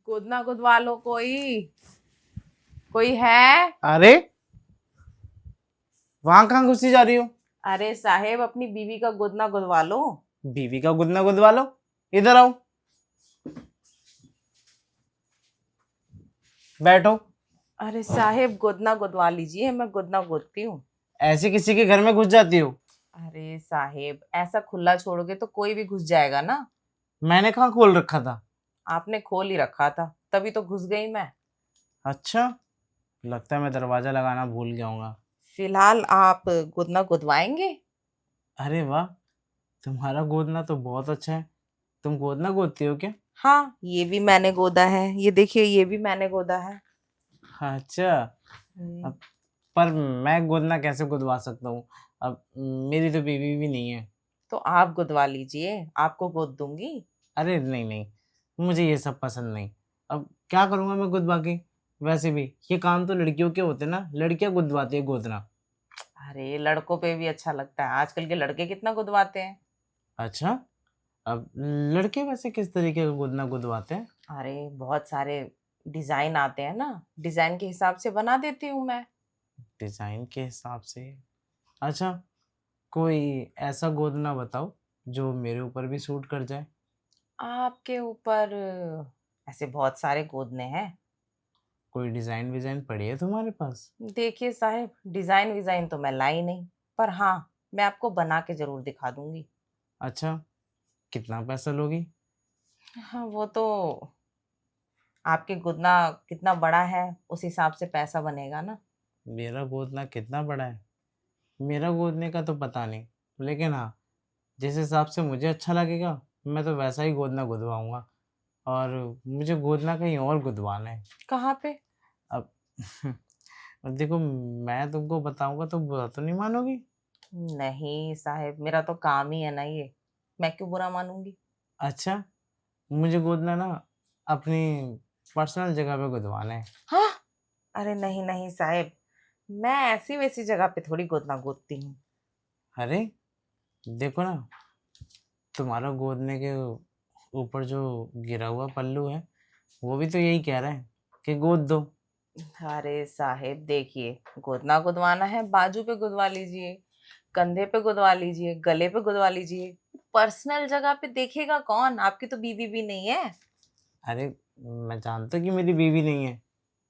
गोदना गोदवा लो कोई। कोई है? अरे वहां कहाँ घुसी जा रही हो? अरे साहेब, अपनी बीवी का गोदना गोदवा लो। बीवी का गुदना गुदवा लो। इधर आओ, बैठो। अरे साहेब, गोदना गोदवा लीजिए, मैं गोदना गोदती हूँ। ऐसे किसी के घर में घुस जाती हो? अरे साहेब, ऐसा खुला छोड़ोगे तो कोई भी घुस जाएगा ना। मैंने कहाँ खोल रखा था? आपने खोल ही रखा था, तभी तो घुस गई मैं। अच्छा, लगता है मैं दरवाजा लगाना भूल गया हूँगा। फिलहाल आप गोदना गोदवाएंगे? अरे वाह, तुम्हारा गोदना तो बहुत अच्छा है। तुम गोदना गोदती हो क्या? हाँ, ये भी मैंने गोदा है, ये देखिए, ये भी मैंने गोदा है। अच्छा। हम्म, अब पर मैं गोदना कैसे गुदवा सकता हूँ? अब मेरी तो बीवी भी नहीं है। तो आप गोदवा लीजिए, आपको गोद दूंगी। अरे नहीं नहीं, मुझे ये सब पसंद नहीं। अब क्या करूँगा मैं गुदवा के? वैसे भी ये काम तो लड़कियों के होते ना, लड़कियां गुदवाती है गोदना। अरे लड़कों पे भी अच्छा लगता है, आजकल के लड़के कितना गुदवाते हैं। अच्छा, अब लड़के वैसे किस तरीके का गोदना गुदवाते हैं? अरे बहुत सारे डिजाइन आते हैं ना, डिजाइन के हिसाब से बना देती हूँ मैं। डिजाइन के हिसाब से? अच्छा, कोई ऐसा गोदना बताओ जो मेरे ऊपर भी सूट कर जाए। आपके ऊपर ऐसे बहुत सारे गोदने हैं। कोई डिजाइन विजाइन पड़ी है तुम्हारे पास? देखिए साहब, डिजाइन विजाइन तो मैं लाई नहीं, पर हाँ, मैं आपको बना के जरूर दिखा दूंगी। अच्छा, कितना पैसा लोगी? हाँ, वो तो आपके गोदना कितना बड़ा है उस हिसाब से पैसा बनेगा ना। मेरा गोदना कितना बड़ा है? मेरा गोदने का तो पता नहीं, लेकिन हाँ, जिस हिसाब से मुझे अच्छा लगेगा मैं तो वैसा ही गोदना गुदवाऊंगा। और मुझे गोदना कहीं और गुदवाना है। कहाँ पे? अब अब देखो, मैं तुमको बताऊंगा तो बुरा तो नहीं मानोगी? नहीं साहब, मेरा तो काम ही है ना ये, मैं क्यों बुरा मानूंगी। अच्छा, मुझे गोदना ना अपनी पर्सनल जगह पे गुदवाना है। हाँ? अरे नहीं नहीं साहब, मैं ऐसी वैसी जगह पे थोड़ी गोदना गोदती हूँ। अरे देखो ना, तुम्हारा गोदने के ऊपर जो गिरा हुआ पल्लू है वो भी तो यही कह रहा है कि गोद दो। अरे साहेब देखिए, गोदना गुदवाना है, बाजू पे गुदवा लीजिए, कंधे पे गुदवा लीजिए, गले पे गुदवा लीजिए। पर्सनल जगह पे देखेगा कौन, आपकी तो बीवी भी नहीं है। अरे मैं जानता हूँ कि मेरी बीवी नहीं है,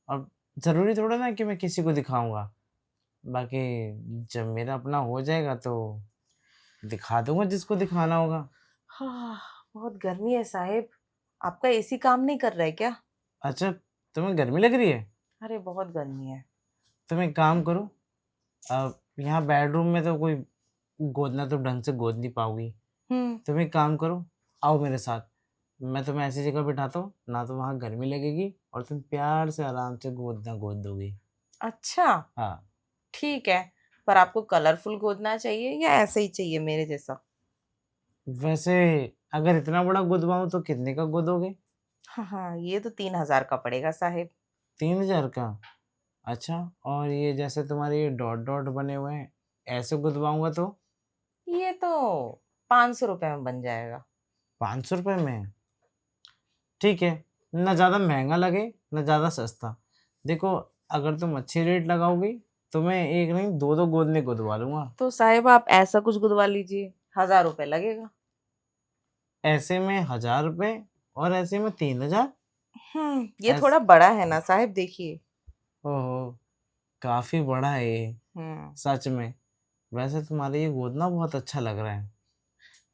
और ज़रूरी थोड़ा ना कि मैं किसी को दिखाऊंगा। बाकी जब मेरा अपना हो जाएगा तो दिखा दूंगा जिसको दिखाना होगा। हाँ, बहुत गर्मी है साहेब, आपका एसी काम नहीं कर रहा है क्या? अच्छा, तुम्हें गर्मी लग रही है? अरे बहुत गर्मी है। तुम एक काम करो, अब यहाँ बेडरूम में तो कोई गोदना तो ढंग से गोद नहीं पाओगी। हम्म। तुम एक काम करो, आओ मेरे साथ। मैं तुम्हें ऐसी जगह बिठाता हूँ ना, तो वहाँ गर्मी लगेगी और तुम प्यार से आराम से गोदना गोद दोगी। अच्छा, हाँ। ठीक है, पर आपको कलरफुल गोदना चाहिए या ऐसे ही चाहिए मेरे जैसा? वैसे अगर इतना बड़ा गुदवाऊँ तो कितने का गोदोगे? हाँ हाँ, ये तो 3,000 का पड़ेगा साहेब। 3,000 का? अच्छा, और ये जैसे तुम्हारे ये डॉट डॉट बने हुए हैं, ऐसे गुदवाऊंगा तो? ये तो 500 रुपये में बन जाएगा। 500 रुपये में? ठीक है, ना ज़्यादा महंगा लगे ना ज़्यादा सस्ता। देखो, अगर तुम अच्छी रेट लगाओगी तो मैं एक नहीं दो दो गोदने गुदवा लूंगा। तो साहेब आप ऐसा कुछ गुदवा लीजिए, 1,000 रुपये लगेगा। ऐसे में 1,000 रुपये और ऐसे में 3,000? ये ऐस थोड़ा बड़ा है ना साहेब, देखिए। ओहो, काफ़ी बड़ा है ये, हम्म। सच में। वैसे तुम्हारे ये गोदना बहुत अच्छा लग रहा है।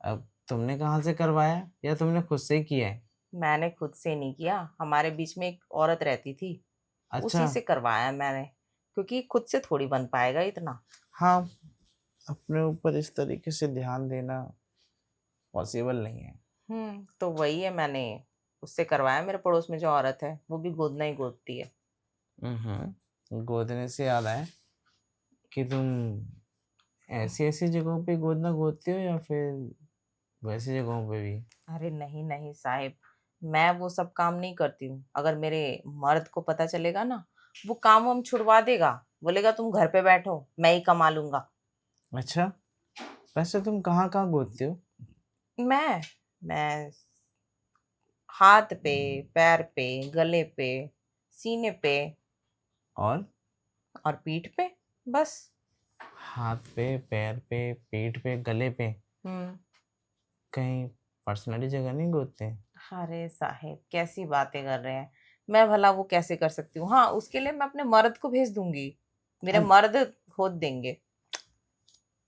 अब तुमने कहाँ से करवाया या तुमने खुद से ही किया है? मैंने खुद से नहीं किया, हमारे बीच में एक औरत रहती थी, अच्छा। उसी से करवाया मैंने, क्योंकि खुद से थोड़ी बन पाएगा इतना। हाँ, अपने ऊपर इस तरीके से ध्यान देना पॉसिबल नहीं है। तो वही है, मैंने उससे करवाया, मेरे पड़ोस में जो औरत है वो भी गोदना ही गोदती है। गोदने से याद आया कि तुम ऐसी ऐसी जगहों पे गोदना गोदती हो या फिर वैसी जगहों पे भी? अरे नहीं नहीं साहिब, मैं वो सब काम नहीं करती हूँ। अगर मेरे मर्द को पता चलेगा ना, वो काम हम छुड़वा देगा, बोलेगा तुम घर पे बैठो, मैं ही कमा लूंगा। अच्छा, वैसे तुम कहाँ कहाँ गोदती हो? मैं मैं हाथ पे, पैर पे, गले पे, सीने पे और और पीठ पे, बस। हाथ पे, पैर पे, पीठ पे, गले पे। हम्म। कहीं पर्सनली जगह नहीं गोदते? अरे साहेब कैसी बातें कर रहे हैं, मैं भला वो कैसे कर सकती हूँ? हाँ, उसके लिए मैं अपने मर्द को भेज दूंगी, मेरे अरे मर्द खोद देंगे।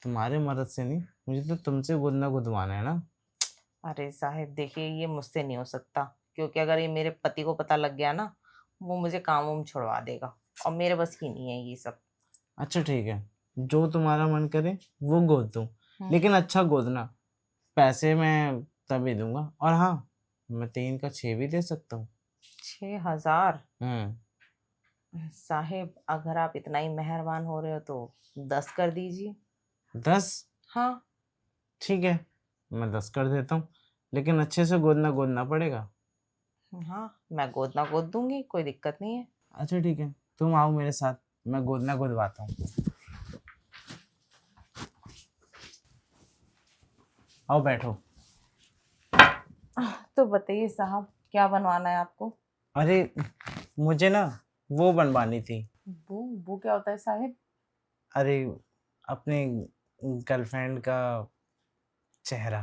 तुम्हारे मदद से नहीं, मुझे तो तुमसे गोदना गुदवाना है ना। अरे साहेब देखिए, ये मुझसे नहीं हो सकता, क्योंकि अगर ये मेरे पति को पता लग गया ना, वो मुझे काम वाम छुड़वा देगा, और मेरे बस की नहीं है ये सब। अच्छा ठीक है, जो तुम्हारा मन करे वो गोद दूँ, हम्म। लेकिन अच्छा गोदना। पैसे मैं तभी दूंगा, और हाँ, मैं 3 का 6 भी दे सकता हूँ। 6,000? हम्म। साहेब अगर आप इतना ही मेहरबान हो रहे हो तो 10 कर दीजिए। 10? हाँ। ठीक है, मैं 10 कर देता हूँ, लेकिन अच्छे से गोदना गोदना पड़ेगा। हाँ, मैं गोद ना गोद दूंगी, कोई दिक्कत नहीं है। अच्छा ठीक है, तुम आओ मेरे साथ, मैं गोदना गोदवाता हूँ। आओ बैठो। तो बताइए साहब, क्या बनवाना है आपको? अरे मुझे ना वो बनवानी थी। वो क्या होता है साहब? अरे अपने गर्लफ्रेंड का चेहरा।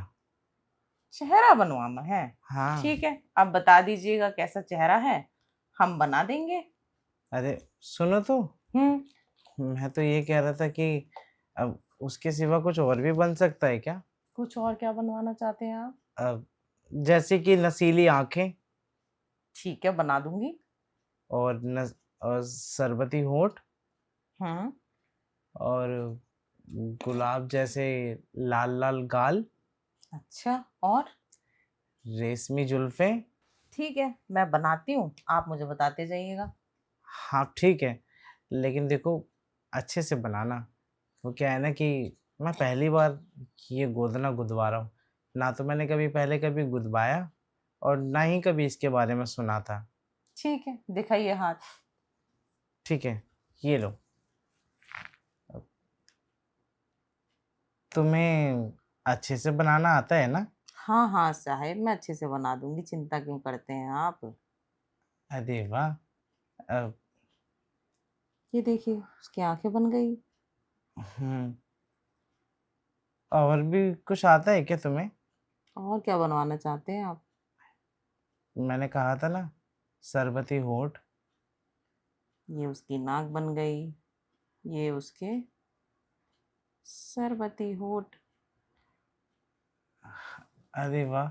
चेहरा बनवाना है? हाँ। ठीक है, आप बता दीजिएगा कैसा चेहरा है, हम बना देंगे। अरे सुनो तो, हम्म। मैं तो ये कह रहा था कि अब उसके सिवा कुछ और भी बन सकता है क्या? कुछ और क्या बनवाना चाहते हैं आप? अब जैसे कि नसीली आंखें, ठीक है, बना दूंगी। और और शरबती होंठ, हम्म। और गुलाब जैसे लाल लाल गाल, अच्छा, और? रेशमी जुल्फें। ठीक है, मैं बनाती हूँ, आप मुझे बताते जाइएगा। हाँ ठीक है, लेकिन देखो अच्छे से बनाना। वो क्या है ना कि मैं पहली बार ये गोदना गुदवा रहा हूँ, ना तो मैंने कभी पहले कभी गुदवाया, और ना ही कभी इसके बारे में सुना था। ठीक है, दिखाइए हाथ। ठीक है, ये लो। तुम्हें अच्छे से बनाना आता है ना? हाँ हाँ साहेब, मैं अच्छे से बना दूंगी, चिंता क्यों करते हैं आप? अरे वाह। अ, ये देखिए, उसकी आंखें बन गई। हम्म। और भी कुछ आता है क्या तुम्हें? और क्या बनवाना चाहते हैं आप? मैंने कहा था ना, शरबती होंठ। ये उसकी नाक बन गई, ये उसके सरबती होठ। अरे वाह,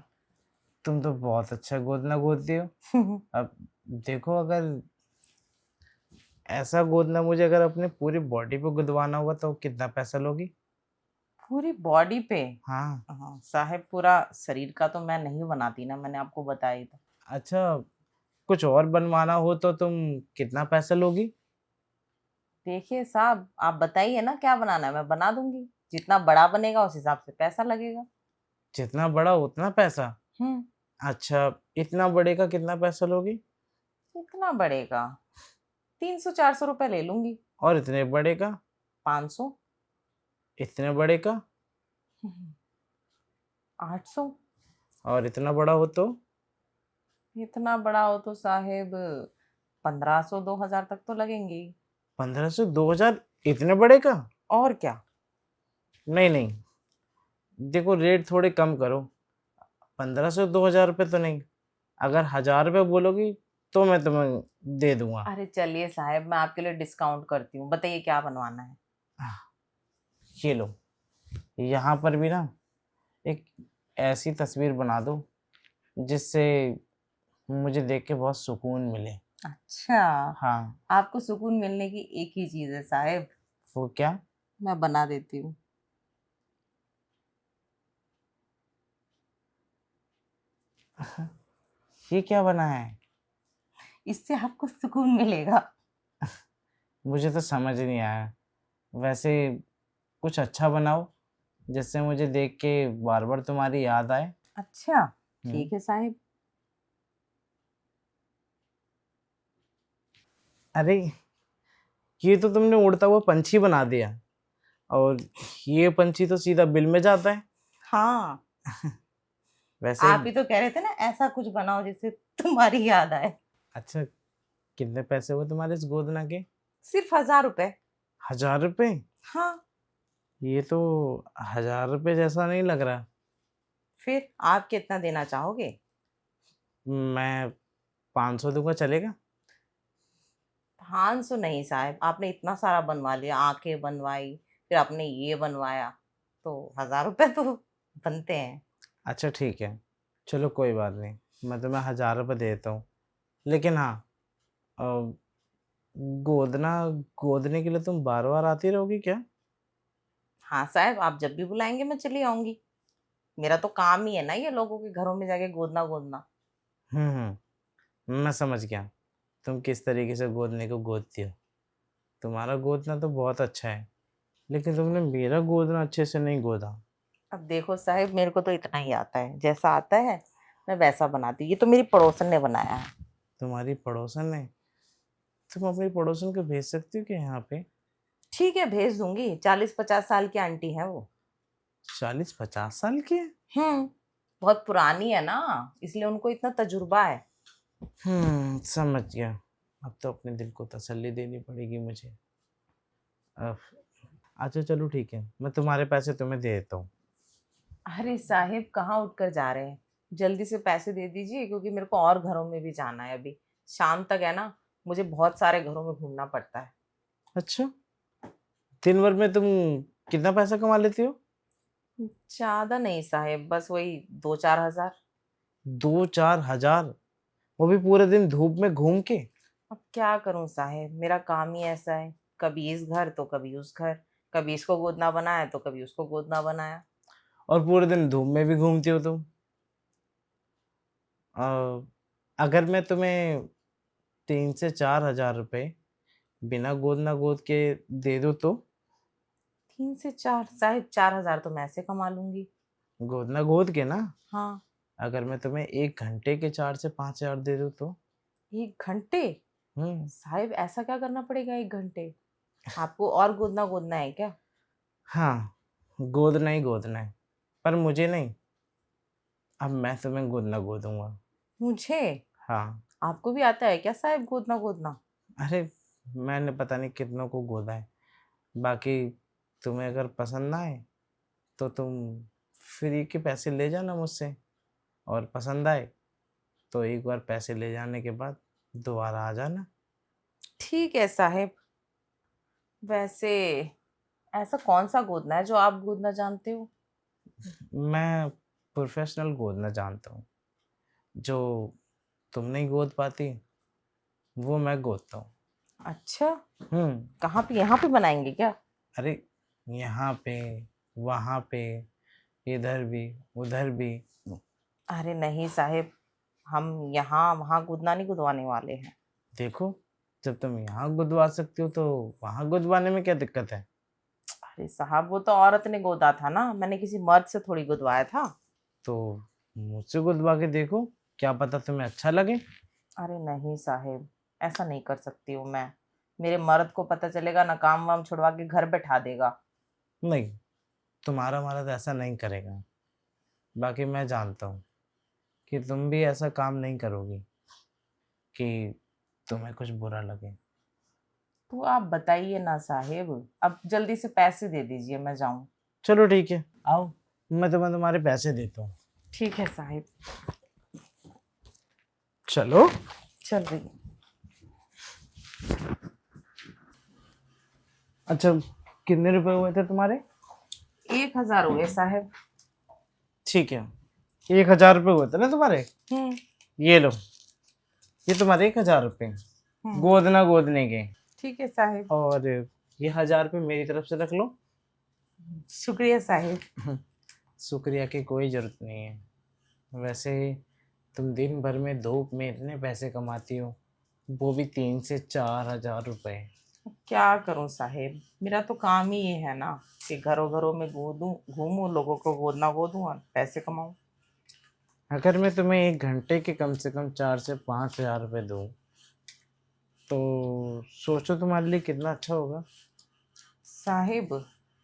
तुम तो बहुत अच्छा गोदना गोदती हो। अब देखो, अगर ऐसा गोदना मुझे अगर अपने पूरी बॉडी पे गुदवाना होगा तो कितना पैसा लोगी? पूरी बॉडी पे? हाँ। हाँ साहेब, पूरा शरीर का तो मैं नहीं बनाती ना, मैंने आपको बताया था। अच्छा, कुछ और बनवाना हो तो तुम कितना पैसा लोगी? देखिए साहब, आप बताइए ना क्या बनाना है, मैं बना दूंगी, जितना बड़ा बनेगा उस हिसाब से पैसा लगेगा। जितना बड़ा उतना पैसा? हम्म। अच्छा, इतना बड़े का कितना पैसा लोगी? इतना बढ़ेगा, 300-400 रुपए ले लूंगी। और इतने बड़े का? 500। इतने बड़े का? 800। और इतना बड़ा हो तो? इतना बड़ा हो तो साहेब 1,500 2,000 तक तो लगेंगे ही। 1500 2000? इतने बड़े का? और क्या? नहीं नहीं, देखो रेट थोड़े कम करो। 1500 2000 रुपये तो नहीं, अगर 1000 रुपये बोलोगी तो मैं तुम्हें दे दूंगा। अरे चलिए साहेब, मैं आपके लिए डिस्काउंट करती हूँ, बताइए क्या बनवाना है। ये लो, यहाँ पर भी ना एक ऐसी तस्वीर बना दो जिससे मुझे देख के बहुत सुकून मिले। अच्छा, हाँ। आपको सुकून मिलने की एक ही चीज है साहेब, वो क्या? मैं बना देती हूँ। ये क्या बना है? इससे आपको सुकून मिलेगा। मुझे तो समझ नहीं आया। वैसे कुछ अच्छा बनाओ जिससे मुझे देख के बार बार तुम्हारी याद आए। अच्छा, हम्म। ठीक है साहिब। अरे ये तो तुमने उड़ता हुआ पंछी बना दिया, और ये पंछी तो सीधा बिल में जाता है। हाँ। वैसे आप ही तो कह रहे थे ना ऐसा कुछ बनाओ जिससे तुम्हारी याद आए। अच्छा, कितने पैसे हुए तुम्हारे इस गोदना के? सिर्फ 1000 रुपए। 1000 रुपये? हाँ। ये तो 1000 रुपये जैसा नहीं लग रहा। फिर आप कितना देना चाहोगे? मैं 500 दूंगा, चलेगा? 500 नहीं साहब, आपने इतना सारा बनवा लिया, आंखें बनवाई, फिर आपने ये बनवाया, तो 1000 रुपए तो बनते हैं। अच्छा ठीक है, चलो कोई बात नहीं, मैं तुम्हें 1000 रुपये दे देता हूँ। लेकिन हाँ, अ, गोदना गोदने के लिए तुम बार बार आती रहोगी क्या? हाँ साहब, आप जब भी बुलाएंगे मैं चली आऊंगी। मेरा तो काम ही है ना ये लोगों के घरों में जाके गोदना गोदना। मैं समझ गया तुम किस तरीके से गोदने को गोदती हो। तुम्हारा गोदना तो बहुत अच्छा है, लेकिन तुमने मेरा गोदना अच्छे से नहीं गोदा। अब देखो साहब, मेरे को तो इतना ही आता है, जैसा आता है मैं वैसा बनाती हूँ। ये तो मेरी पड़ोसन ने बनाया है। तुम्हारी पड़ोसन ने? तुम अपनी पड़ोसन को भेज सकती हो क्या यहाँ पे? ठीक है, भेज दूंगी। 40-50 साल की आंटी है वो। 40-50 साल की है? हम्म। बहुत पुरानी है ना, इसलिए उनको इतना तजुर्बा है। समझ गया। अब तो अपने दिल को तसल्ली देनी पड़ेगी मुझे। अब अच्छा चलो ठीक है, मैं तुम्हारे पैसे तुम्हें दे देता हूँ। अरे साहिब, कहाँ उठकर जा रहे हैं? जल्दी से पैसे दे दीजिए, क्योंकि मेरे को और घरों में भी जाना है अभी। शाम तक है ना, मुझे बहुत सारे घरों में घूमना पड़ता है। अच्छा, दिन भर में तुम कितना पैसा कमा लेती हो? ज्यादा नहीं साहिब, बस वही 2-4 हजार। 2-4 हजार? वो भी पूरे दिन धूप में घूम के? अब क्या करूं साहिब, मेरा काम ही ऐसा है। कभी इस घर तो कभी उस घर, कभी इसको गोदना बनाया तो कभी उसको गोदना बनाया। और पूरे दिन धूप में भी घूमती हो तुम? अ, अगर मैं तुम्हें 3 से 4 हजार रुपए बिना गोद ना गोद के दे दूँ तो? 3 से 4 साहिब, 4 हजार तो मैं ऐसे कमा लूंगी। गोद ना गोद के ना? हाँ। अगर मैं तुम्हें 1 घंटे के 4 से 5 हजार दे दूँ तो? 1 घंटे? हम्म। साहिब ऐसा क्या करना पड़ेगा 1 घंटे? आपको और गोदना गोदना है क्या? हाँ, गोदना ही गोदना है, पर मुझे नहीं। अब मैं तुम्हें गोद ना गोदूंगा। मुझे? हाँ। आपको भी आता है क्या साहिब गोदना गोदना? अरे, मैंने पता नहीं कितनों को गोदा है। बाकी तुम्हें अगर पसंद ना आए तो तुम फ्री के पैसे ले जाना मुझसे, और पसंद आए तो एक बार पैसे ले जाने के बाद दोबारा आ जाना। ठीक है साहिब। वैसे ऐसा कौन सा गोदना है जो आप गोदना जानते हो? मैं प्रोफेशनल गोदना जानता हूँ। जो तुम नहीं गोद पाती वो मैं गोदता हूँ। अच्छा। हम्म। कहाँ पे, यहाँ पे बनाएंगे क्या? अरे, यहाँ पे, वहाँ पे, इधर भी, उधर भी। अरे नहीं साहिब, हम यहाँ वहाँ गोदना नहीं गुदवाने वाले हैं। देखो, जब तुम यहाँ गुदवा सकती हो तो वहाँ गुदवाने में क्या दिक्कत है? अरे साहब, वो तो औरत ने गोदा था ना, मैंने किसी मर्द से थोड़ी गुदवाया था। तो मुझसे गुदवा के देखो, क्या पता तुम्हें अच्छा लगे। अरे नहीं साहिब, ऐसा नहीं कर सकती हूँ मैं। मेरे मर्द को पता चलेगा ना, काम वाम छुड़वा के घर बैठा देगा। नहीं, तुम्हारा मर्द ऐसा नहीं करेगा। बाकी मैं जानता हूँ कि तुम भी ऐसा काम नहीं करोगी कि तुम्हें कुछ बुरा लगे। तो आप बताइए ना साहिब, अब जल्दी से पैसे दे दीजिए, मैं जाऊं। चलो ठीक है, आओ, मैं तुम्हें तुम्हारे पैसे देता हूँ। ठीक है साहिब। चलो। चल रही। अच्छा, कितने रुपए हुए थे तुम्हारे? 1000 हुए साहिब। ठीक है, 1 हजार रुपये हुए थे ना तुम्हारे? हम्म। ये लो, ये तुम्हारे 1 हजार रुपये हम्म। गोदना गोदने के। ठीक है साहिब। और ये 1000 रुपये मेरी तरफ से रख लो। शुक्रिया साहिब। शुक्रिया की कोई ज़रूरत नहीं है। वैसे तुम दिन भर में धूप में इतने पैसे कमाती हो, वो भी 3 से 4 हजार रुपये। क्या करूं साहिब, मेरा तो काम ही ये है ना, कि घरों घरों में गोदूं, घूमूं, लोगों को गोदना गोदूं और पैसे कमाऊं। अगर मैं तुम्हें 1 घंटे के कम से कम 4 से 5 हजार रुपये दूँ तो सोचो तुम्हारे लिए कितना अच्छा होगा। साहिब,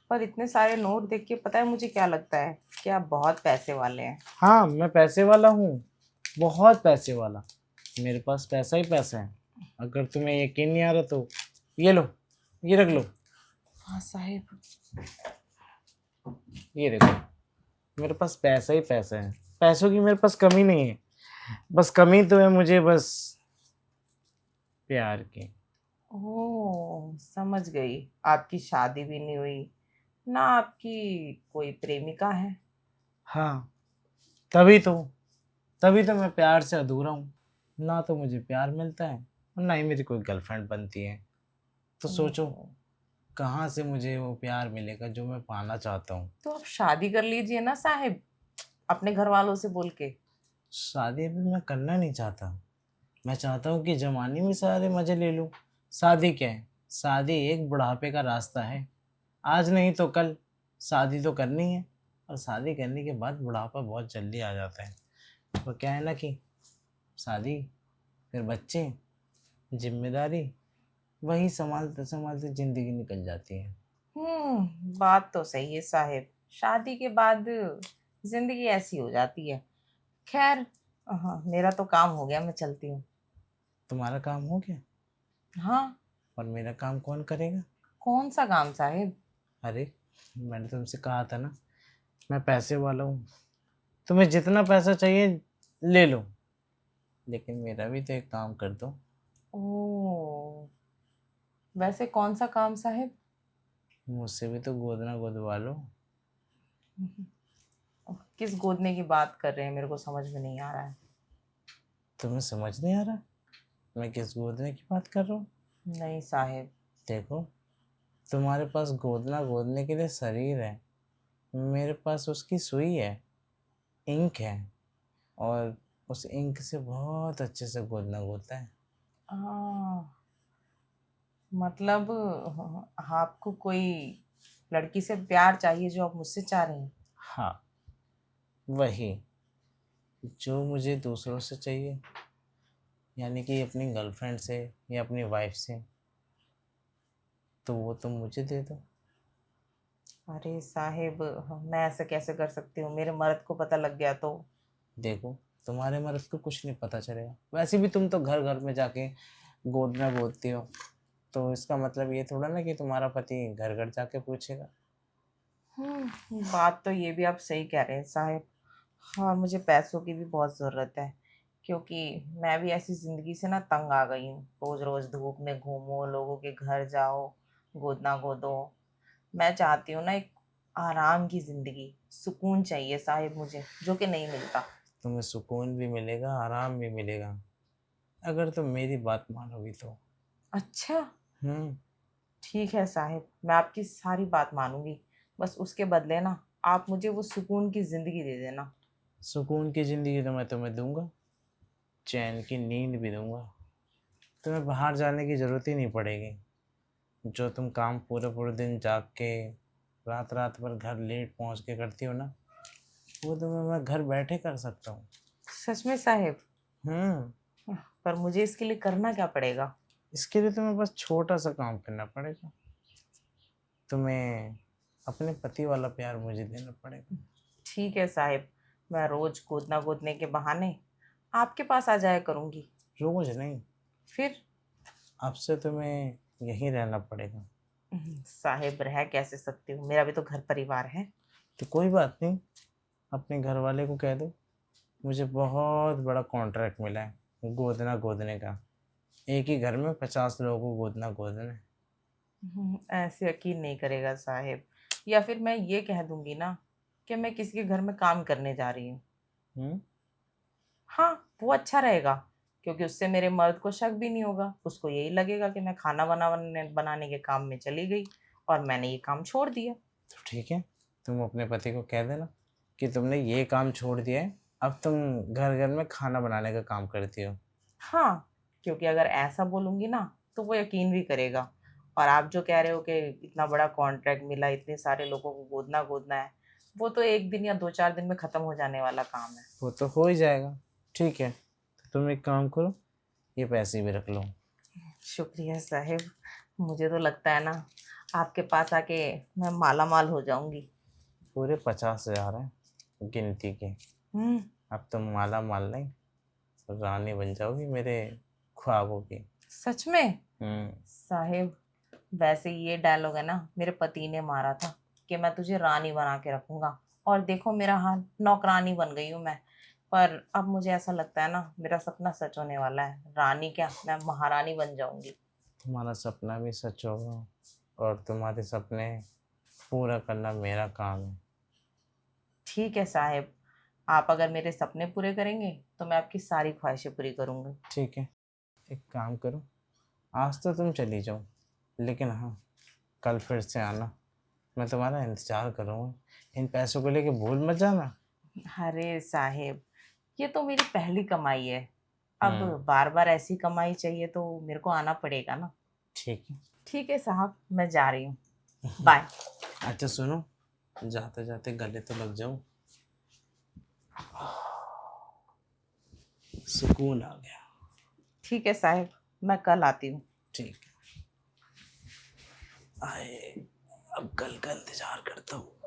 पर इतने सारे नोट देख के पता है मुझे क्या लगता है कि आप बहुत पैसे वाले हैं। हाँ, मैं पैसे वाला हूँ, बहुत पैसे वाला। मेरे पास पैसा ही पैसा है। अगर तुम्हें यकीन नहीं आ रहा तो ये लो, ये रख लो, हाँ साहिब। ये देखो, मेरे पास पैसा ही पैसा है। पैसों की मेरे पास कमी नहीं है, बस कमी तो है मुझे बस प्यार की। ओह समझ गई। आपकी शादी भी नहीं हुई, ना आपकी कोई प्रेमिका है। हाँ, तभी तो मैं प्यार से अधूरा हूँ। ना तो मुझे प्यार मिलता है और ना ही मेरी कोई गर्लफ्रेंड बनती है। तो सोचो ओह, कहाँ से मुझे वो प्यार मिलेगा जो मैं पाना चाहता हूँ। तो आप शादी कर लीजिए ना साहिब, अपने घर वालों से बोल के। शादी अभी मैं करना नहीं चाहता। मैं चाहता हूँ कि जवानी में सारे मज़े ले लूँ। शादी क्या है? शादी एक बुढ़ापे का रास्ता है। आज नहीं तो कल शादी तो करनी है, और शादी करने के बाद बुढ़ापा बहुत जल्दी आ जाता है। तो क्या है ना कि शादी, फिर बच्चे, जिम्मेदारी, वही संभालते संभालते ज़िंदगी निकल जाती है। बात तो सही है साहिब। शादी के बाद जिंदगी ऐसी हो जाती है। खैर, हाँ मेरा तो काम हो गया, मैं चलती हूँ। तुम्हारा काम हो गया, हाँ। और मेरा काम कौन करेगा? कौन सा काम साहिब? अरे, मैंने तुमसे कहा था ना, मैं पैसे वाला हूँ। तुम्हें जितना पैसा चाहिए ले लो, लेकिन मेरा भी तो एक काम कर दो। ओ, वैसे कौन सा काम साहिब? मुझसे भी तो गोदना गोदवा लो। किस गोदने की बात कर रहे हैं, मेरे को समझ में नहीं आ रहा है। तुम्हें समझ नहीं आ रहा मैं किस गोदने की बात कर रहा हूँ? नहीं साहिब। देखो, तुम्हारे पास गोदना गोदने के लिए शरीर है, मेरे पास उसकी सुई है, इंक है, और उस इंक से बहुत अच्छे से गोदना गोदता है। आ, मतलब आपको कोई लड़की से प्यार चाहिए जो आप मुझसे चाह रहे हैं। हाँ, वही जो मुझे दूसरों से चाहिए, यानी कि अपनी गर्लफ्रेंड से या अपनी वाइफ से, तो वो तुम मुझे दे दो। अरे साहिब, मैं ऐसा कैसे कर सकती हूँ? मेरे मर्द को पता लग गया तो। देखो, तुम्हारे मर्द को कुछ नहीं पता चलेगा, वैसे भी तुम तो घर घर में जाके गोदना गोदती हो, तो इसका मतलब ये थोड़ा ना कि तुम्हारा पति घर घर जाके पूछेगा। बात तो ये भी आप सही कह रहे हैं साहिब। हाँ, मुझे पैसों की भी बहुत ज़रूरत है, क्योंकि मैं भी ऐसी ज़िंदगी से ना तंग आ गई हूँ। रोज़ रोज़ धूप में घूमो, लोगों के घर जाओ, गोदना गोदो। मैं चाहती हूँ ना एक आराम की ज़िंदगी, सुकून चाहिए साहिब मुझे, जो कि नहीं मिलता। तुम्हें सुकून भी मिलेगा, आराम भी मिलेगा, अगर तुम मेरी बात मानोगी तो। अच्छा, हम्म। ठीक है साहिब, मैं आपकी सारी बात मानूंगी। बस उसके बदले ना आप मुझे वो सुकून की ज़िंदगी दे देना। सुकून की ज़िंदगी तो मैं तुम्हें दूंगा, चैन की नींद भी दूंगा। तुम्हें बाहर जाने की ज़रूरत ही नहीं पड़ेगी। जो तुम काम पूरे पूरे दिन जाग के, रात रात भर घर लेट पहुंच के करती हो ना, वो तुम्हें मैं घर बैठे कर सकता हूँ। सच में साहिब? हम्म। पर मुझे इसके लिए करना क्या पड़ेगा? इसके लिए तुम्हें बस छोटा सा काम करना पड़ेगा। तुम्हें अपने पति वाला प्यार मुझे देना पड़ेगा। ठीक है साहिब, मैं रोज गोदना गोदने के बहाने आपके पास आ जाया करूंगी। रोज नहीं, फिर? अब से तुम्हें यहीं रहना पड़ेगा। साहिब, रह कैसे सकती हूँ, मेरा भी तो घर परिवार है। तो कोई बात नहीं, अपने घर वाले को कह दो, मुझे बहुत बड़ा कॉन्ट्रैक्ट मिला है गोदना गोदने का। एक ही घर में 50 लोगों को गोदना गोदना है। ऐसे यकीन नहीं करेगा साहिब। या फिर मैं ये कह दूंगी ना कि मैं किसी के घर में काम करने जा रही हूँ। हम्म। हाँ, वो अच्छा रहेगा, क्योंकि उससे मेरे मर्द को शक भी नहीं होगा। उसको यही लगेगा कि मैं खाना बनाने बनाने के काम में चली गई और मैंने ये काम छोड़ दिया। तो ठीक है, तुम अपने पति को कह देना कि तुमने ये काम छोड़ दिया है, अब तुम घर घर में खाना बनाने का काम करती हो। हाँ, क्योंकि अगर ऐसा बोलूंगी ना तो वो यकीन भी करेगा। और आप जो कह रहे हो कि इतना बड़ा कॉन्ट्रैक्ट मिला, इतने सारे लोगों को गोदना गोदना है, वो तो एक दिन या दो चार दिन में खत्म हो जाने वाला काम है। वो तो हो ही जाएगा। ठीक है, तो तुम एक काम करो, ये पैसे भी रख लो। शुक्रिया साहिब। मुझे तो लगता है ना आपके पास आके मैं माला माल हो जाऊंगी। पूरे 50,000 हैं गिनती के। हम्म। अब तुम माला माल नहीं, रानी बन जाओगी मेरे ख्वाबों की। सच में? हम्म। साहिब, वैसे ये डायलॉग है ना, मेरे पति ने मारा था कि मैं तुझे रानी बना के रखूंगा, और देखो मेरा हाल, नौकरानी बन गई हूँ मैं। पर अब मुझे ऐसा लगता है ना, मेरा सपना सच होने वाला है। रानी क्या, मैं महारानी बन जाऊंगी। तुम्हारा सपना भी सच होगा, और तुम्हारे सपने पूरा करना मेरा काम है। ठीक है साहिब, आप अगर मेरे सपने पूरे करेंगे तो मैं आपकी सारी ख्वाहिशें पूरी करूंगी। ठीक है, एक काम करो, आज तो तुम चली जाओ, लेकिन हाँ, कल फिर से आना, मैं तुम्हारा इंतज़ार करूँगा। इन पैसों को लेके भूल मत जाना। अरे साहिब, ये तो मेरी पहली कमाई है। अब हम्म। बार बार ऐसी कमाई चाहिए तो मेरे को आना पड़ेगा ना। ठीक है। ठीक है साहब, मैं जा रही हूँ। बाय। अच्छा सुनो, जाते जाते गले तो लग जाओ। सुकून आ गया। ठीक है साहिब, मैं कल आती हूँ। ठीक है, आए, अब कल का इंतजार करता हूँ।